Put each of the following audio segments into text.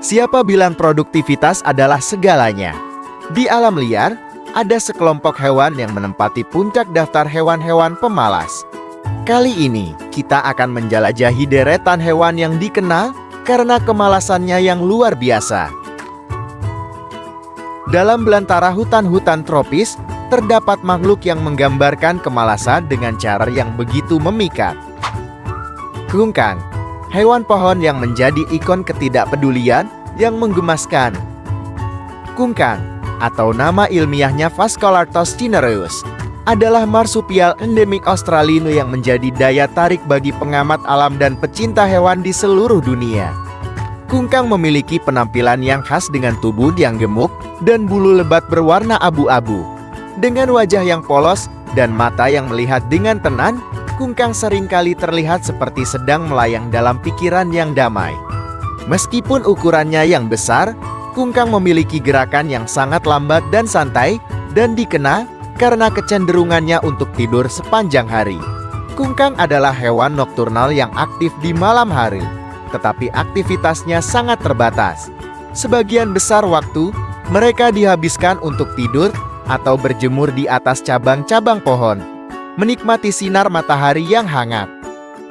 Siapa bilang produktivitas adalah segalanya? Di alam liar, ada sekelompok hewan yang menempati puncak daftar hewan-hewan pemalas. Kali ini, kita akan menjelajahi deretan hewan yang dikenal karena kemalasannya yang luar biasa. Dalam belantara hutan-hutan tropis, terdapat makhluk yang menggambarkan kemalasan dengan cara yang begitu memikat. Kungkang, hewan pohon yang menjadi ikon ketidakpedulian yang menggemaskan. Kungkang, atau nama ilmiahnya Phascolarctos cinereus, adalah marsupial endemik Australia yang menjadi daya tarik bagi pengamat alam dan pecinta hewan di seluruh dunia. Kungkang memiliki penampilan yang khas dengan tubuh yang gemuk dan bulu lebat berwarna abu-abu. Dengan wajah yang polos dan mata yang melihat dengan tenang, kungkang seringkali terlihat seperti sedang melayang dalam pikiran yang damai. Meskipun ukurannya yang besar, kungkang memiliki gerakan yang sangat lambat dan santai, dan dikenal karena kecenderungannya untuk tidur sepanjang hari. Kungkang adalah hewan nokturnal yang aktif di malam hari, tetapi aktivitasnya sangat terbatas. Sebagian besar waktu, mereka dihabiskan untuk tidur atau berjemur di atas cabang-cabang pohon, menikmati sinar matahari yang hangat.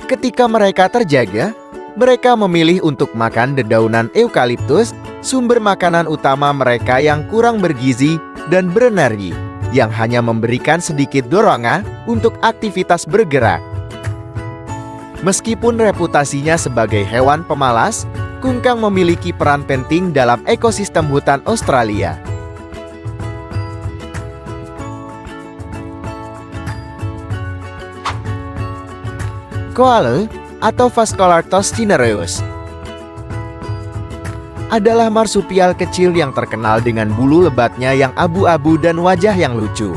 Ketika mereka terjaga, mereka memilih untuk makan dedaunan eukaliptus, sumber makanan utama mereka yang kurang bergizi dan berenergi, yang hanya memberikan sedikit dorongan untuk aktivitas bergerak. Meskipun reputasinya sebagai hewan pemalas, kungkang memiliki peran penting dalam ekosistem hutan Australia. Koala atau Phascolarctos cinereus adalah marsupial kecil yang terkenal dengan bulu lebatnya yang abu-abu dan wajah yang lucu.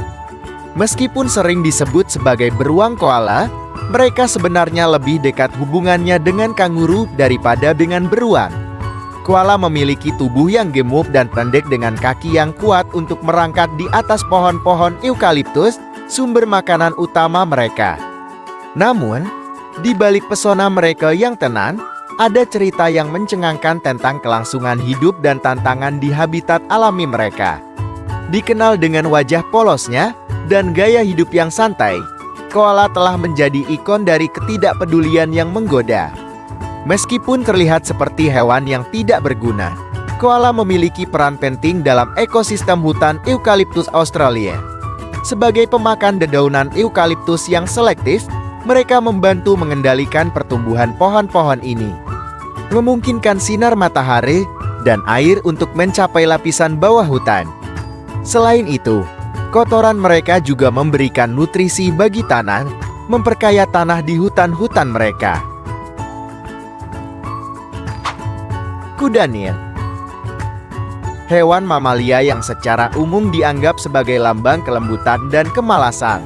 Meskipun sering disebut sebagai beruang koala, mereka sebenarnya lebih dekat hubungannya dengan kanguru daripada dengan beruang. Koala memiliki tubuh yang gemuk dan pendek dengan kaki yang kuat untuk merangkak di atas pohon-pohon eukaliptus, sumber makanan utama mereka. Namun, di balik pesona mereka yang tenang, ada cerita yang mencengangkan tentang kelangsungan hidup dan tantangan di habitat alami mereka. Dikenal dengan wajah polosnya dan gaya hidup yang santai, koala telah menjadi ikon dari ketidakpedulian yang menggoda. Meskipun terlihat seperti hewan yang tidak berguna, koala memiliki peran penting dalam ekosistem hutan eukaliptus Australia. Sebagai pemakan dedaunan eukaliptus yang selektif, mereka membantu mengendalikan pertumbuhan pohon-pohon ini, memungkinkan sinar matahari dan air untuk mencapai lapisan bawah hutan. Selain itu, kotoran mereka juga memberikan nutrisi bagi tanah, memperkaya tanah di hutan-hutan mereka. Kuda Nil, hewan mamalia yang secara umum dianggap sebagai lambang kelembutan dan kemalasan.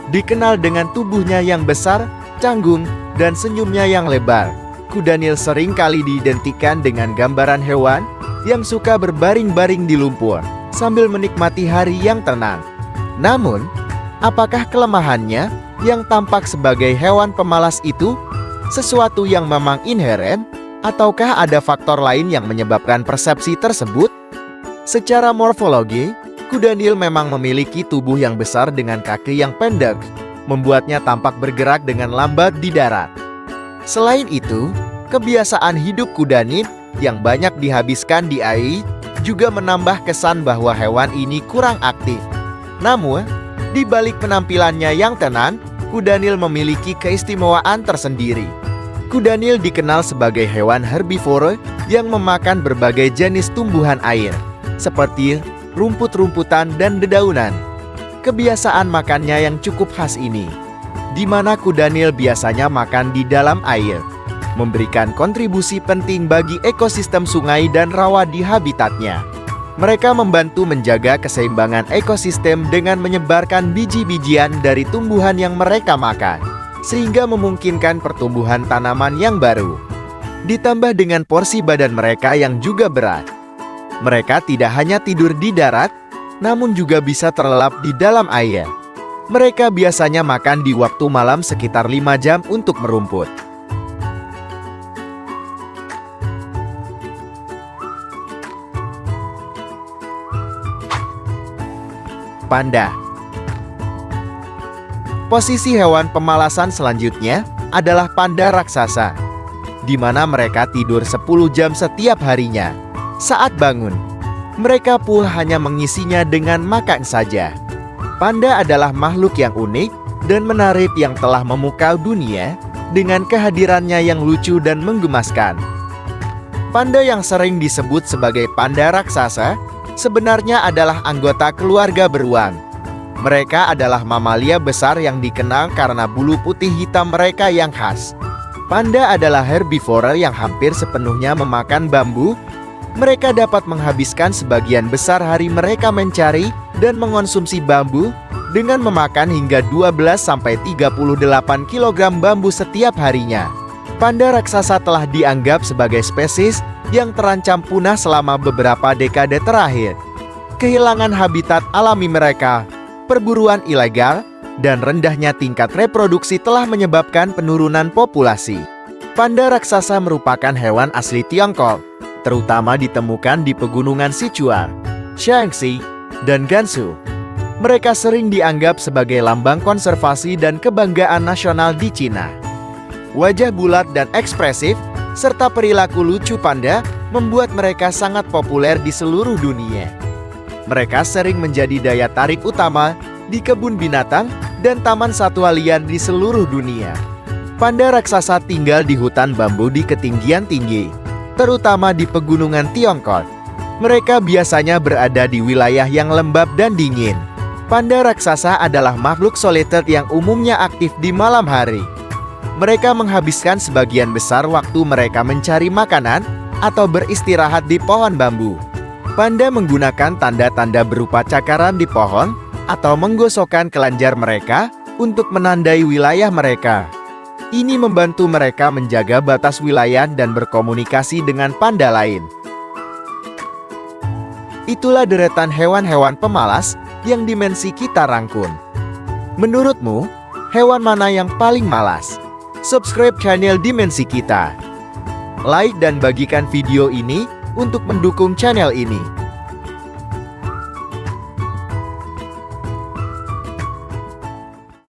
Dikenal dengan tubuhnya yang besar, canggung, dan senyumnya yang lebar. Kuda Nil sering kali diidentikan dengan gambaran hewan yang suka berbaring-baring di lumpur sambil menikmati hari yang tenang. Namun, apakah kelemahannya yang tampak sebagai hewan pemalas itu sesuatu yang memang inheren, ataukah ada faktor lain yang menyebabkan persepsi tersebut? Secara morfologi, kuda Nil memang memiliki tubuh yang besar dengan kaki yang pendek, membuatnya tampak bergerak dengan lambat di darat. Selain itu, kebiasaan hidup kuda Nil yang banyak dihabiskan di air juga menambah kesan bahwa hewan ini kurang aktif. Namun, di balik penampilannya yang tenang, kuda Nil memiliki keistimewaan tersendiri. Kuda Nil dikenal sebagai hewan herbivore yang memakan berbagai jenis tumbuhan air, seperti rumput-rumputan dan dedaunan. Kebiasaan makannya yang cukup khas ini, di mana kuda Nil biasanya makan di dalam air, memberikan kontribusi penting bagi ekosistem sungai dan rawa di habitatnya. Mereka membantu menjaga keseimbangan ekosistem dengan menyebarkan biji-bijian dari tumbuhan yang mereka makan, sehingga memungkinkan pertumbuhan tanaman yang baru. Ditambah dengan porsi badan mereka yang juga berat, mereka tidak hanya tidur di darat, namun juga bisa terlelap di dalam air. Mereka biasanya makan di waktu malam sekitar 5 jam untuk merumput. panda. Posisi hewan pemalasan selanjutnya adalah panda raksasa, di mana mereka tidur 10 jam setiap harinya. Saat bangun, mereka pun hanya mengisinya dengan makan saja. Panda adalah makhluk yang unik dan menarik yang telah memukau dunia dengan kehadirannya yang lucu dan menggemaskan. Panda yang sering disebut sebagai panda raksasa sebenarnya adalah anggota keluarga beruang. Mereka adalah mamalia besar yang dikenal karena bulu putih hitam mereka yang khas. Panda adalah herbivora yang hampir sepenuhnya memakan bambu. Mereka dapat menghabiskan sebagian besar hari mereka mencari dan mengonsumsi bambu dengan memakan hingga 12-38 kg bambu setiap harinya. Panda raksasa telah dianggap sebagai spesies yang terancam punah selama beberapa dekade terakhir. Kehilangan habitat alami mereka, perburuan ilegal, dan rendahnya tingkat reproduksi telah menyebabkan penurunan populasi. Panda raksasa merupakan hewan asli Tiongkok, terutama ditemukan di pegunungan Sichuan, Shaanxi, dan Gansu. Mereka sering dianggap sebagai lambang konservasi dan kebanggaan nasional di Cina. Wajah bulat dan ekspresif, serta perilaku lucu panda membuat mereka sangat populer di seluruh dunia. Mereka sering menjadi daya tarik utama di kebun binatang dan taman satwa liar di seluruh dunia. Panda raksasa tinggal di hutan bambu di ketinggian tinggi, terutama di pegunungan Tiongkok. Mereka biasanya berada di wilayah yang lembab dan dingin. Panda raksasa adalah makhluk soliter yang umumnya aktif di malam hari. Mereka menghabiskan sebagian besar waktu mereka mencari makanan atau beristirahat di pohon bambu. Panda menggunakan tanda-tanda berupa cakaran di pohon atau menggosokkan kelenjar mereka untuk menandai wilayah mereka. Ini membantu mereka menjaga batas wilayah dan berkomunikasi dengan panda lain. Itulah deretan hewan-hewan pemalas yang dimensi kita rangkum. Menurutmu, hewan mana yang paling malas? Subscribe channel Dimensi Kita. Like dan bagikan video ini untuk mendukung channel ini.